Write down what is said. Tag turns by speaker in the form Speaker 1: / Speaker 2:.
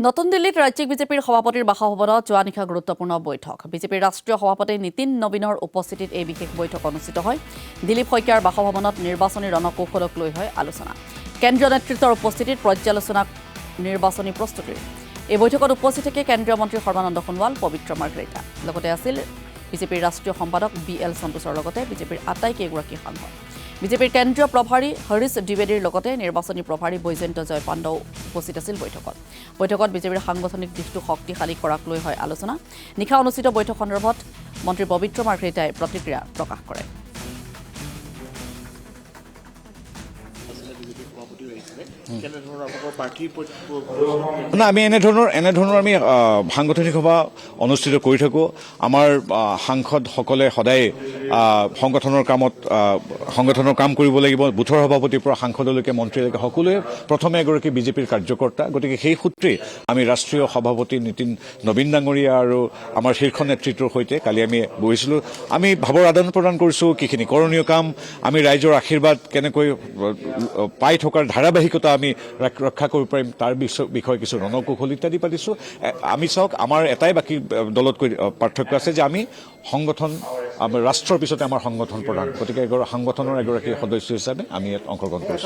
Speaker 1: নতুন দিল্লীত ৰাজ্যিক বিজেপিৰ সভাপতিৰ বাসভৱনত যোৱা নিশা গুৰুত্বপূৰ্ণ বৈঠক। বিজেপিৰ ৰাষ্ট্ৰীয় সভাপতি নীতিন নবীনৰ উপস্থিতিত এই বিশেষ বৈঠক অনুষ্ঠিত হয়। দিলীপ শইকীয়াৰ বাসভৱনত নিৰ্বাচনী ৰণকৌশলক লৈ হয় আলোচনা। কেন্দ্ৰীয় নেতৃত্বৰ উপস্থিতিত পৰ্যালোচনা নিৰ্বাচনী প্ৰস্তুতিৰ। এই বৈঠকত উপস্থিত থাকে কেন্দ্ৰীয় মন্ত্ৰী সৰ্বানন্দ সোণোৱাল, পবিত্ৰ মাৰ্ঘেৰিটা। লগতে আছিল বিজেপিৰ ৰাষ্ট্ৰীয় সম্পাদক BL সন্তোষৰ লগতে বিজেপিৰ আটাইকেইগৰাকী সাংসদ। বিজেপিৰ কেন্দ্ৰীয় প্ৰভাৰী হৰিশ দ্বিবেদীৰ লগতে নিৰ্বাচনী প্ৰভাৰী বৈজয়ন্ত জয় পাণ্ডাও উপস্থিত আছিল বৈঠকত। বৈঠকত বিজেপিৰ সাংগঠনিক দিশটো শক্তিশালী কৰাক লৈ হয় আলোচনা। নিশা অনুষ্ঠিত বৈঠক সন্দৰ্ভত মন্ত্ৰী পবিত্ৰ মাৰ্ঘেৰিটাই প্ৰতিক্ৰিয়া প্ৰকাশ কৰে।
Speaker 2: না আমি এনেধৰণৰ আমি সাংগঠনিক সভা অনুষ্ঠিত কৰি থাকোঁ। আমাৰ সাংসদসকলে সদায় সংগঠনৰ কাম কৰিব লাগিব। বুথৰ সভাপতিৰ পৰা সাংসদলৈকে মন্ত্ৰীলৈকে সকলোৱে প্ৰথমে এগৰাকী বিজেপিৰ কাৰ্যকৰ্তা। গতিকে সেই সূত্ৰেই আমি ৰাষ্ট্ৰীয় সভাপতি নীতিন নবীন ডাঙৰীয়া আৰু আমাৰ শীৰ্ষ নেতৃত্বৰ সৈতে কালি আমি বহিছিলোঁ। আমি ভাৱৰ আদান প্ৰদান কৰিছোঁ, কিখিনি কৰণীয় কাম, আমি ৰাইজৰ আশীৰ্বাদ কেনেকৈ পাই থকাৰ ধাৰাবাহিকতা আমি ৰক্ষা কৰিব পাৰিম তাৰ বিষয়ে কিছু ৰণকৌশল ইত্যাদি পাতিছোঁ। আমি চাওক, আমাৰ এটাই বাকী দলতকৈ পাৰ্থক্য আছে যে আমি ৰাষ্ট্ৰৰ পিছতে আমাৰ সংগঠন প্ৰধান। গতিকে সংগঠনৰ এগৰাকী সদস্য হিচাপে আমি ইয়াত অংশগ্ৰহণ কৰিছোঁ।